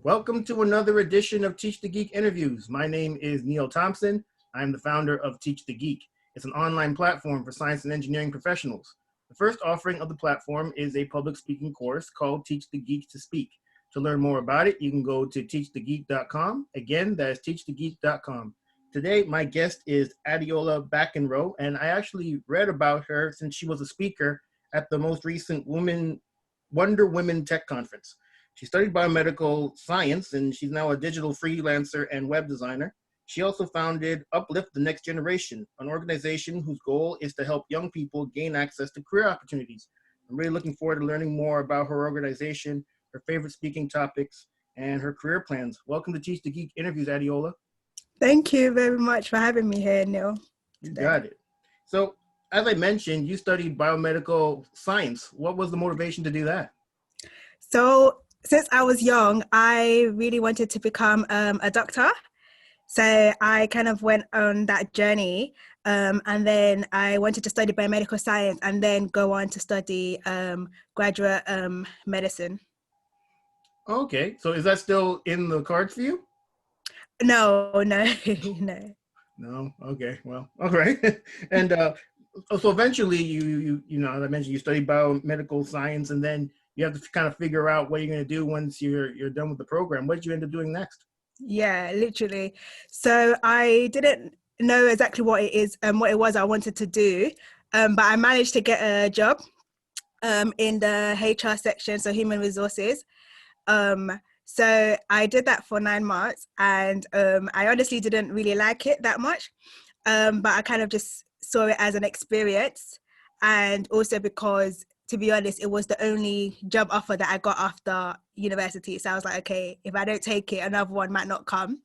Welcome to another edition of Teach the Geek interviews. My name is Neil Thompson. I'm the founder of Teach the Geek. It's an online platform for science and engineering professionals. The first offering of the platform is a public speaking course called Teach the Geek to Speak. To learn more about it, you can go to teachthegeek.com. Again, that is teachthegeek.com. Today, my guest is Adeola Gbakinro, and I actually read about her since she was a speaker at the most recent WonderWomenTech conference. She studied biomedical science, and she's now a digital freelancer and web designer. She also founded Uplift the Next Generation, an organization whose goal is to help young people gain access to career opportunities. I'm really looking forward to learning more about her organization, her favorite speaking topics, and her career plans. Welcome to Teach the Geek interviews, Adeola. Thank you very much for having me here, Neil. You got it. So, as I mentioned, you studied biomedical science. What was the motivation to do that? So, since I was young, I really wanted to become a doctor. So I kind of went on that journey, and then I wanted to study biomedical science and then go on to study graduate medicine. Okay, so is that still in the cards for you? No. No. Okay. Well, all right. And so eventually, you know, as I mentioned, you studied biomedical science, and then you have to kind of figure out what you're going to do once you're done with the program. What did you end up doing next? Yeah, literally. So I didn't know exactly what it is and what it was I wanted to do, but I managed to get a job in the HR section, so human resources. So I did that for 9 months, and I honestly didn't really like it that much, but I kind of just saw it as an experience, and also because, to be honest, it was the only job offer that I got after university. So I was like, okay, if I don't take it, another one might not come.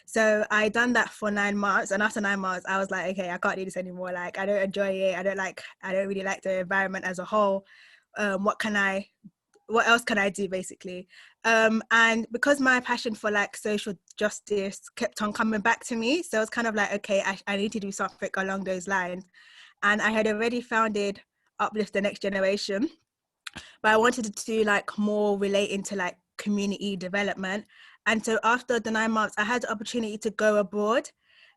So I done that for 9 months, and after 9 months, I was like, okay, I can't do this anymore. Like, I don't enjoy it. I don't really like the environment as a whole. What else can I do, basically? And because my passion for like social justice kept on coming back to me, so it's kind of like, okay, I need to do something along those lines. And I had already founded Uplift the Next Generation, but I wanted to like more relate into like community development. And so after the 9 months, I had the opportunity to go abroad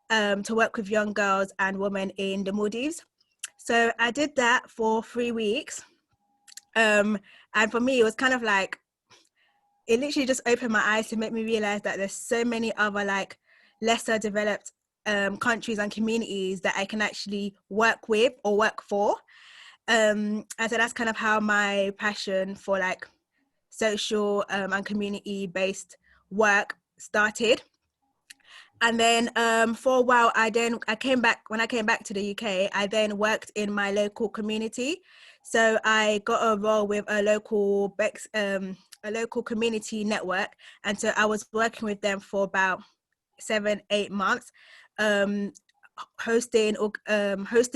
to work with young girls and women in the Maldives. So I did that for 3 weeks. And for me, it was kind of like, it literally just opened my eyes to make me realize that there's so many other like lesser developed countries and communities that I can actually work with or work for. And so that's kind of how my passion for like social and community based work started. And then for a while, when I came back to the UK, I then worked in my local community. So I got a role with a local community network. And so I was working with them for about 7-8 months, hosting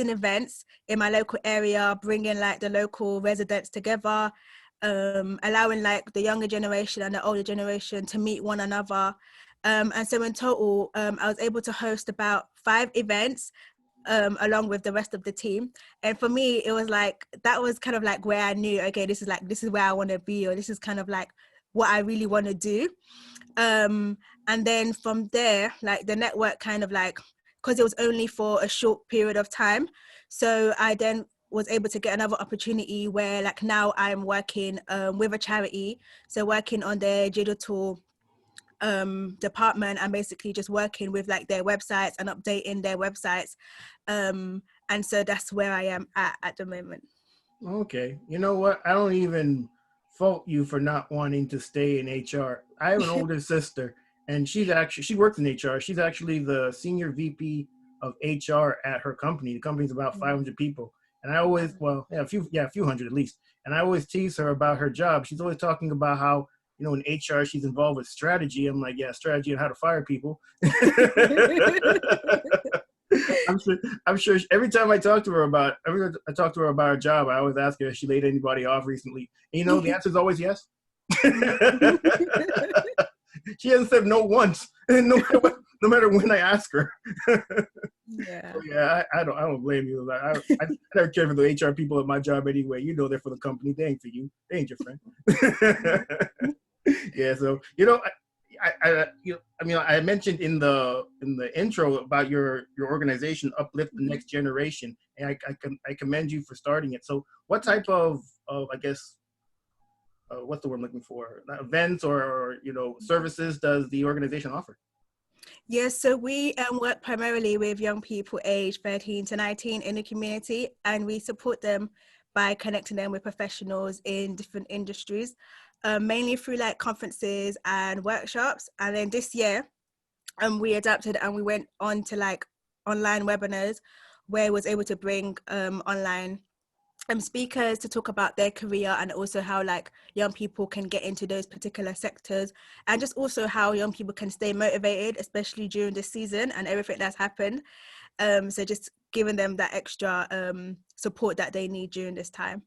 events in my local area, bringing like the local residents together, allowing like the younger generation and the older generation to meet one another. And so in total, I was able to host about 5 events along with the rest of the team. And for me, it was like, that was kind of like where I knew, okay, this is where I want to be, or this is kind of like what I really want to do. And then from there, like the network kind of like, because it was only for a short period of time. So I then was able to get another opportunity where like now I'm working with a charity. So working on their digital department and basically just working with like their websites and updating their websites. And so that's where I am at the moment. Okay. You know what? I don't even fault you for not wanting to stay in HR. I have an older sister, and she works in HR. She's actually the senior VP of HR at her company. The company's about 500 people. And I always, a few hundred at least. And I always tease her about her job. She's always talking about how, you know, in HR, she's involved with strategy. I'm like, yeah, strategy and how to fire people. I'm sure every time I talk to her about her job, I always ask her if she laid anybody off recently. And, you know, the answer is always yes. She hasn't said no once, no matter when I ask her. Yeah. So, yeah, I don't blame you. I never care for the HR people at my job anyway. You know, they're for the company. They ain't for you. They ain't your friend. Yeah. So I mentioned in the intro about your organization, Uplift the Next Generation, and I commend you for starting it. So, what type of I guess what's the word I'm looking for? Events or services does the organization offer? Yes, so we work primarily with young people aged 13 to 19 in the community, and we support them by connecting them with professionals in different industries, mainly through like conferences and workshops. And then this year, we adapted and we went on to like online webinars where I was able to bring online speakers to talk about their career and also how like young people can get into those particular sectors, and just also how young people can stay motivated, especially during this season and everything that's happened. So just giving them that extra support that they need during this time.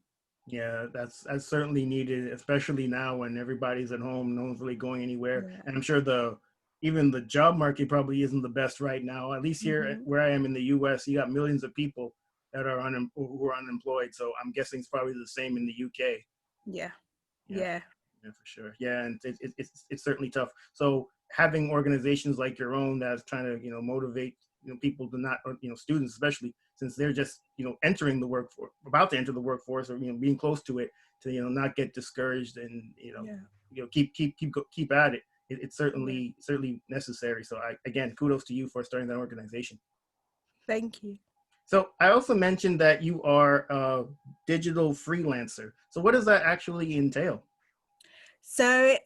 Yeah, that's certainly needed, especially now when everybody's at home, no one's really going anywhere, Yeah. and I'm sure even the job market probably isn't the best right now. At least here where I am in the U.S., you got millions of people that are who are unemployed. So I'm guessing it's probably the same in the UK. Yeah. Yeah, Yeah. yeah, for sure. Yeah, and it's certainly tough. So having organizations like your own that's trying to motivate people to not, or students especially, since they're just entering the workforce, about to enter the workforce, or being close to it, to not get discouraged and keep at it. It's certainly necessary. So again, kudos to you for starting that organization. Thank you. So I also mentioned that you are a digital freelancer. So what does that actually entail? So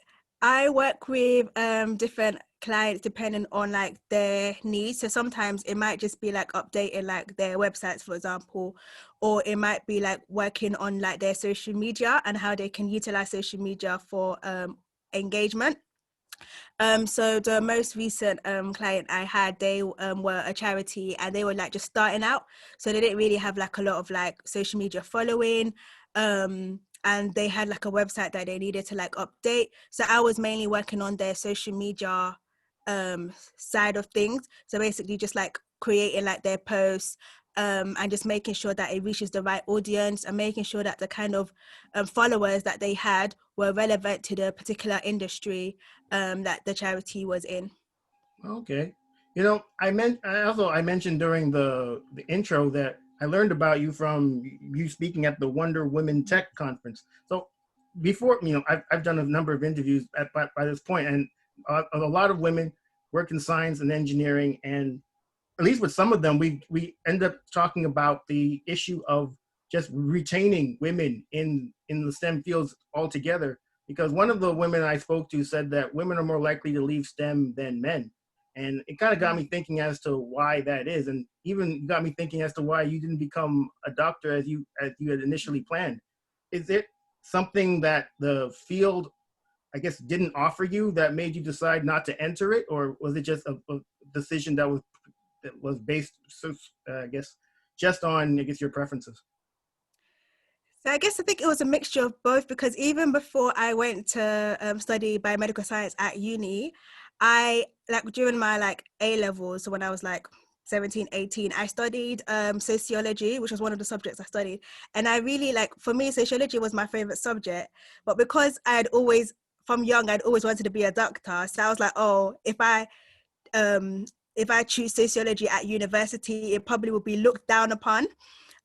I work with different clients depending on like their needs. So sometimes it might just be like updating like their websites, for example, or it might be like working on like their social media and how they can utilize social media for engagement. So the most recent client I had, they were a charity and they were like just starting out. So they didn't really have like a lot of like social media following. And they had like a website that they needed to like update. So I was mainly working on their social media side of things. So basically just like creating like their posts, and just making sure that it reaches the right audience and making sure that the kind of followers that they had were relevant to the particular industry that the charity was in. Okay. I mentioned during the intro that I learned about you from you speaking at the WonderWomenTech conference. So before, I've done a number of interviews by this point, and a lot of women work in science and engineering, and at least with some of them, we end up talking about the issue of just retaining women in the STEM fields altogether. Because one of the women I spoke to said that women are more likely to leave STEM than men, and it kind of got me thinking as to why that is, and even got me thinking as to why you didn't become a doctor as you had initially planned. Is it something that the field, I guess, didn't offer you that made you decide not to enter it, or was it just a decision that was based, I guess, just on, I guess, your preferences? So I guess I think it was a mixture of both, because even before I went to study biomedical science at uni, I like during my like A levels, so when I was like 17, 18, I studied sociology, which was one of the subjects I studied. And I really like, for me, sociology was my favorite subject. But because I had always, from young, I'd always wanted to be a doctor. So I was like, oh, if I choose sociology at university, it probably would be looked down upon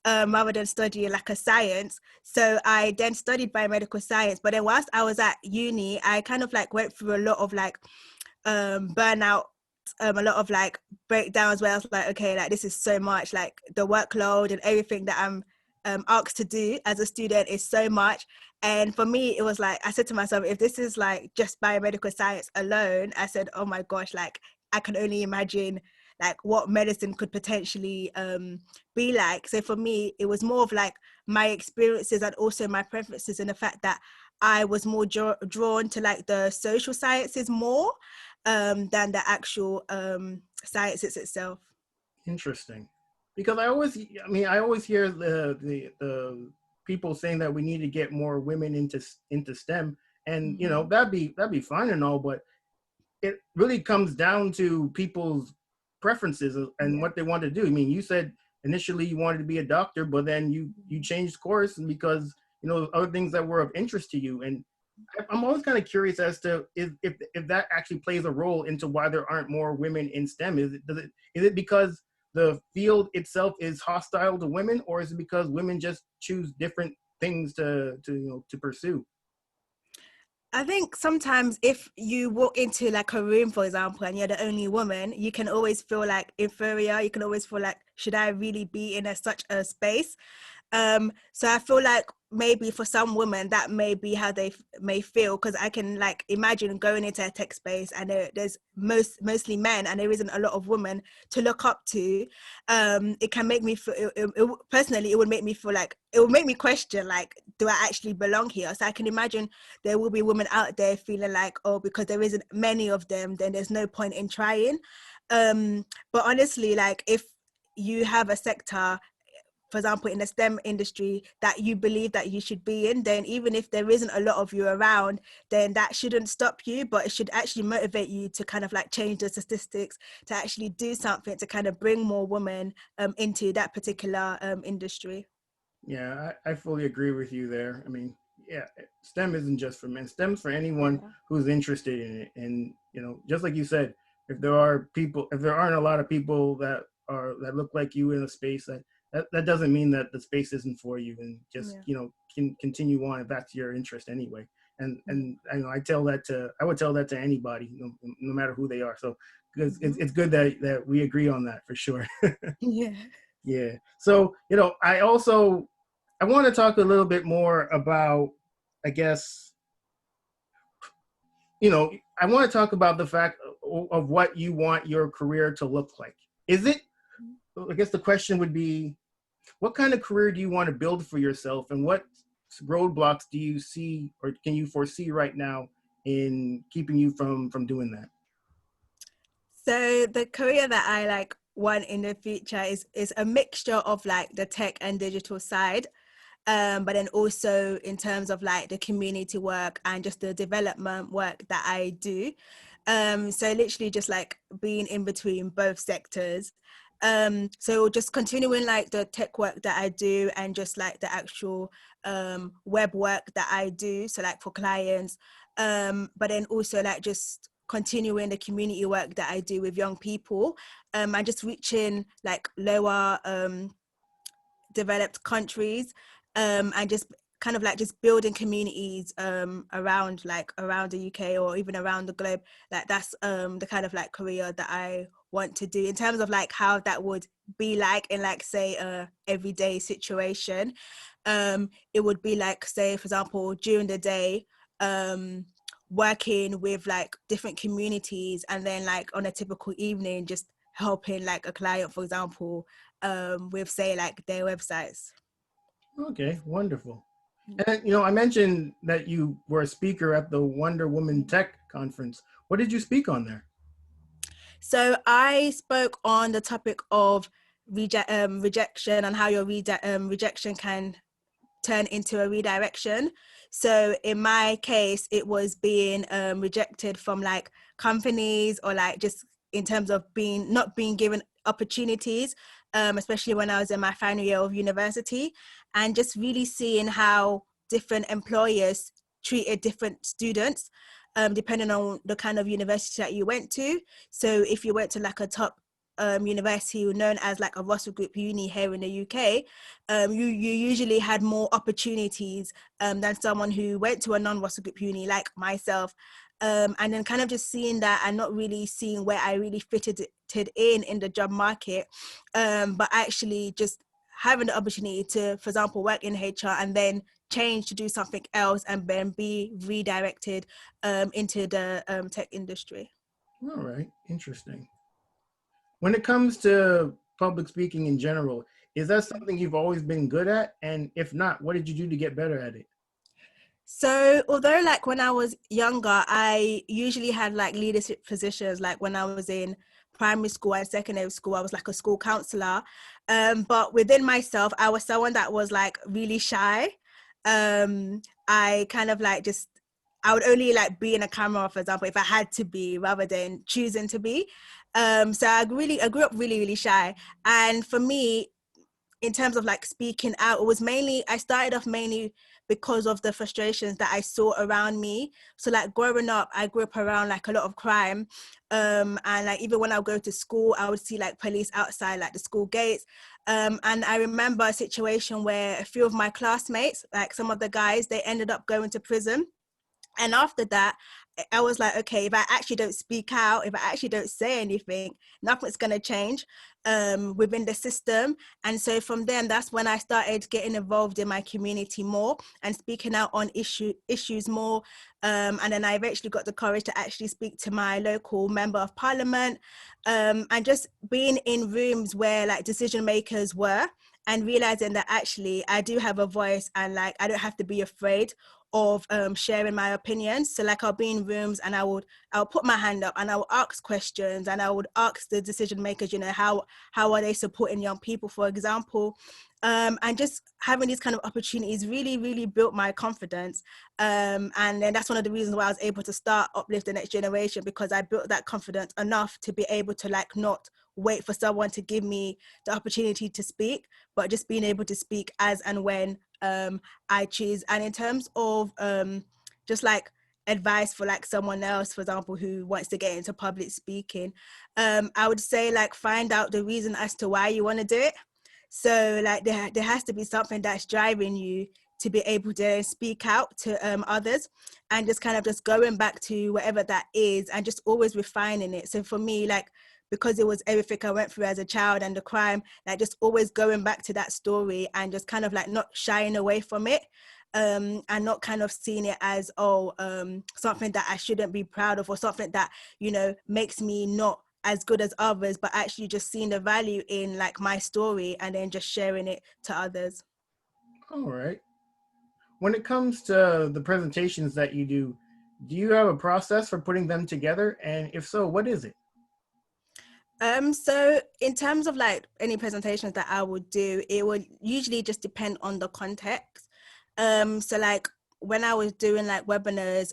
rather than studying like a science. So I then studied biomedical science. But then whilst I was at uni, I kind of like went through a lot of like burnout, a lot of like breakdowns where I was like, okay, like this is so much, like the workload and everything that I'm asked to do as a student is so much. And for me, it was like, I said to myself, if this is like just biomedical science alone, I said, oh my gosh, like I can only imagine like what medicine could potentially be like. So for me, it was more of like my experiences and also my preferences, and the fact that I was more drawn to like the social sciences more than the actual sciences itself. Interesting, because I always hear the people saying that we need to get more women into STEM, and that'd be fine and all, but it really comes down to people's preferences and Yeah. what they want to do. I mean, you said initially you wanted to be a doctor, but then you changed course, and because other things that were of interest to you. And I'm always kind of curious as to if that actually plays a role into why there aren't more women in STEM. Is it because the field itself is hostile to women, or is it because women just choose different things to pursue? I think sometimes if you walk into like a room, for example, and you're the only woman, you can always feel like inferior. You can always feel like, should I really be in such a space? So I feel like maybe for some women that may be how they may feel, because I can like imagine going into a tech space and there's mostly men and there isn't a lot of women to look up to. It can make me feel personally, it would make me feel like, it would make me question, like, do I actually belong here? So I can imagine there will be women out there feeling like, oh, because there isn't many of them, then there's no point in trying. But honestly, like, if you have a sector, for example, in the STEM industry that you believe that you should be in, then even if there isn't a lot of you around, then that shouldn't stop you, but it should actually motivate you to kind of like change the statistics, to actually do something to kind of bring more women into that particular industry. Yeah, I fully agree with you there. I mean, yeah, STEM isn't just for men. STEM's for anyone Yeah. who's interested in it. And, just like you said, if there aren't a lot of people that look like you in a space, that doesn't mean that the space isn't for you, and just, Yeah. can continue on if that's your interest anyway. And Yeah. I would tell that to anybody, no matter who they are. So because Mhm. it's good that we agree on that for sure. Yeah. Yeah. So, I want to talk a little bit more about, I guess, I want to talk about the fact of what you want your career to look like. I guess the question would be, what kind of career do you want to build for yourself, and what roadblocks do you see or can you foresee right now in keeping you from doing that? So the career that I like want in the future is a mixture of like the tech and digital side. But then also in terms of like the community work and just the development work that I do. So literally just like being in between both sectors. So just continuing like the tech work that I do and just like the actual web work that I do, so like for clients, but then also like just continuing the community work that I do with young people, and just reaching like lower developed countries, and just kind of like just building communities around the UK or even around the globe. Like that's the kind of like career that I want to do. In terms of like how that would be like in like say a everyday situation, it would be like, say for example, during the day, working with like different communities, and then like on a typical evening just helping like a client, for example, with say like their websites. Okay, wonderful. And I mentioned that you were a speaker at the WonderWomenTech conference. What did you speak on there? So I spoke on the topic of rejection and how your rejection can turn into a redirection. So in my case, it was being rejected from like companies, or like just in terms of not being given opportunities, especially when I was in my final year of university, and just really seeing how different employers treated different students, depending on the kind of university that you went to. So if you went to like a top university known as like a Russell Group uni here in the UK, you usually had more opportunities than someone who went to a non-Russell Group uni like myself. And then kind of just seeing that and not really seeing where I really fitted in the job market, but actually just having the opportunity to, for example, work in HR and then change to do something else and then be redirected into the tech industry. All right, interesting. When it comes to public speaking in general, is that something you've always been good at? And if not, what did you do to get better at it? So although like when I was younger, I usually had like leadership positions, like when I was in primary school and secondary school, I was like a school counselor. But within myself, I was someone that was like really shy. I kind of like just, I would only like be in a camera, for example, if I had to be rather than choosing to be. So I grew up really, really shy. And for me, in terms of like speaking out, it was mainly, I started off mainly because of the frustrations that I saw around me. So like growing up, I grew up around like a lot of crime. And like even when I would go to school, I would see like police outside like the school gates. And I remember a situation where a few of my classmates, like some of the guys, they ended up going to prison. And after that, I was like, okay, if I actually don't speak out, if I actually don't say anything, nothing's going to change within the system. And so from then, that's when I started getting involved in my community more and speaking out on issues more. And then I eventually got the courage to actually speak to my local member of parliament, and just being in rooms where like decision makers were, and realizing that actually I do have a voice, and like I don't have to be afraid of sharing my opinions. So like I'll be in rooms and I'll put my hand up and I will ask questions, and I would ask the decision makers, you know, how are they supporting young people, for example. And just having these kind of opportunities really built my confidence. And then that's one of the reasons why I was able to start Uplift the Next Generation, because I built that confidence enough to be able to like not wait for someone to give me the opportunity to speak, but just being able to speak as and when I choose. And in terms of just like advice for like someone else, for example, who wants to get into public speaking, I would say like find out the reason as to why you want to do it. So like there has to be something that's driving you to be able to speak out to others, and just kind of just going back to whatever that is and just always refining it. So for me, like, because it was everything I went through as a child and the crime, like just always going back to that story and just kind of like not shying away from it, and not kind of seeing it as, something that I shouldn't be proud of, or something that, you know, makes me not as good as others, but actually just seeing the value in like my story and then just sharing it to others. All right. When it comes to the presentations that you do you have a process for putting them together? And if so, what is it? So in terms of like any presentations that I would do, it would usually just depend on the context. So like when I was doing like webinars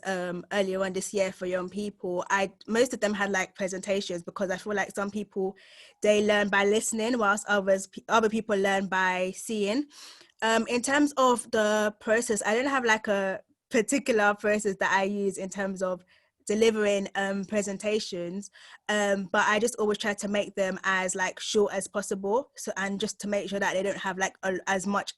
earlier on this year for young people, most of them had like presentations, because I feel like some people, they learn by listening, whilst other people learn by seeing. In terms of the process, I don't have like a particular process that I use in terms of delivering presentations, but I just always try to make them as like short as possible, so, and just to make sure that they don't have like as much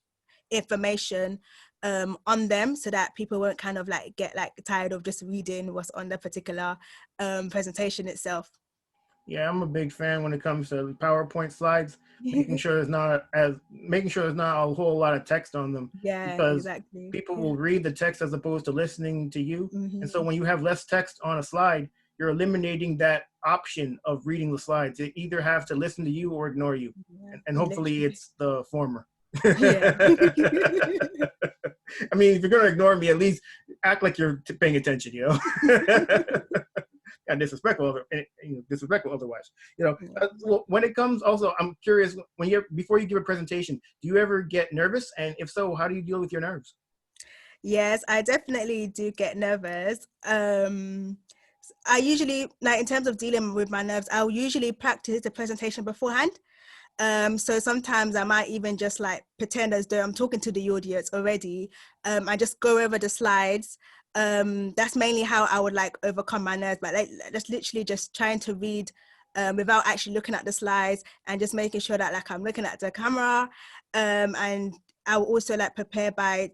information on them, so that people won't kind of like get like tired of just reading what's on the particular presentation itself. Yeah, I'm a big fan when it comes to PowerPoint slides, making sure there's not a whole lot of text on them, Yeah, because exactly. people Yeah. will read the text as opposed to listening to you. And so Mm-hmm. when you have less text on a slide, you're eliminating that option of reading the slides. They either have to listen to you or ignore you. Yeah, And hopefully literally. it's the former. Yeah. I mean, if you're going to ignore me, at least act like you're paying attention, you know? And disrespectful otherwise. Well, when it comes, also, I'm curious, before you give a presentation, do you ever get nervous? And if so, how do you deal with your nerves? Yes, I definitely do get nervous. I usually, like in terms of dealing with my nerves, I'll usually practice the presentation beforehand. So sometimes I might even just like pretend as though I'm talking to the audience already. I just go over the slides. That's mainly how I would like overcome my nerves, but like just literally just trying to read without actually looking at the slides, and just making sure that like I'm looking at the camera. And I will also like prepare by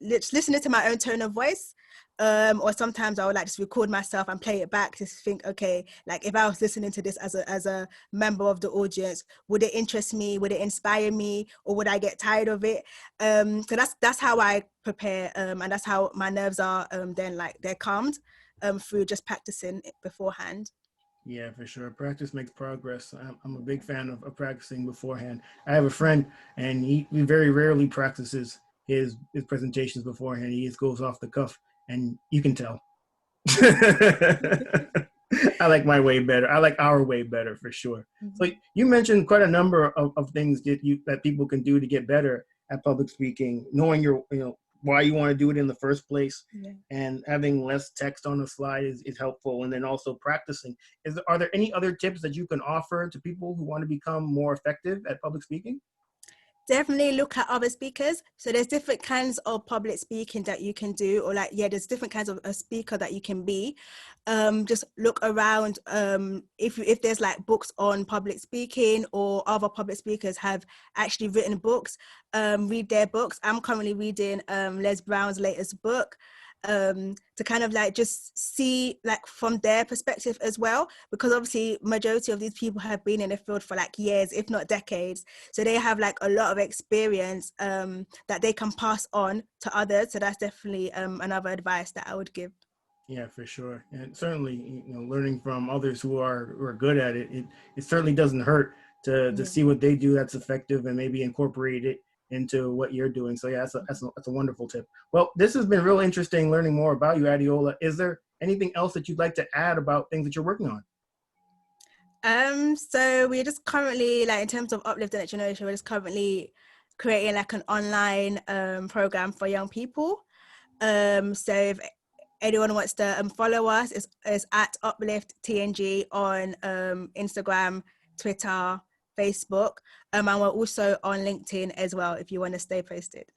listening to my own tone of voice. Or sometimes I would like just record myself and play it back to think, okay, like if I was listening to this as a member of the audience, would it interest me? Would it inspire me? Or would I get tired of it? So that's how I prepare, and that's how my nerves are then like they're calmed through just practicing it beforehand. Yeah, for sure. Practice makes progress. I'm a big fan of practicing beforehand. I have a friend, and he very rarely practices his presentations beforehand. He just goes off the cuff, and you can tell. I like my way better. I like our way better, for sure. So Mhm. you mentioned quite a number of things that people can do to get better at public speaking, knowing why you want to do it in the first place, Yeah. and having less text on the slide is helpful, and then also practicing. Are there any other tips that you can offer to people who want to become more effective at public speaking? Definitely look at other speakers. So there's different kinds of public speaking that you can do, or like, yeah, there's different kinds of a speaker that you can be. Just look around. If there's like books on public speaking, or other public speakers have actually written books, read their books. I'm currently reading Les Brown's latest book, to kind of like just see like from their perspective as well, because obviously majority of these people have been in the field for like years, if not decades, so they have like a lot of experience that they can pass on to others. So that's definitely another advice that I would give. Yeah, for sure. And certainly, learning from others who are good at it, it certainly doesn't hurt to Yeah. see what they do that's effective and maybe incorporate it into what you're doing. So yeah, that's a wonderful tip. Well, this has been real interesting learning more about you, Adeola. Is there anything else that you'd like to add about things that you're working on? So we're just currently, like in terms of Uplift the Next Generation, we're just currently creating like an online program for young people. So if anyone wants to follow us, is at Uplift TNG on Instagram, Twitter, Facebook, and we're also on LinkedIn as well if you want to stay posted.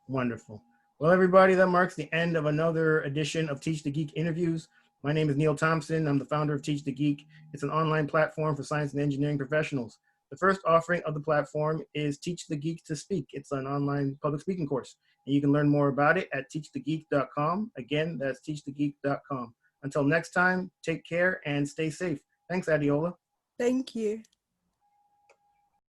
Wonderful. Well, everybody, that marks the end of another edition of Teach the Geek interviews. My name is Neil Thompson. I'm the founder of Teach the Geek. It's an online platform for science and engineering professionals. The first offering of the platform is Teach the Geek to Speak. It's an online public speaking course, and you can learn more about it at teachthegeek.com. Again, that's teachthegeek.com. Until next time, take care and stay safe. Thanks, Adeola. Thank you.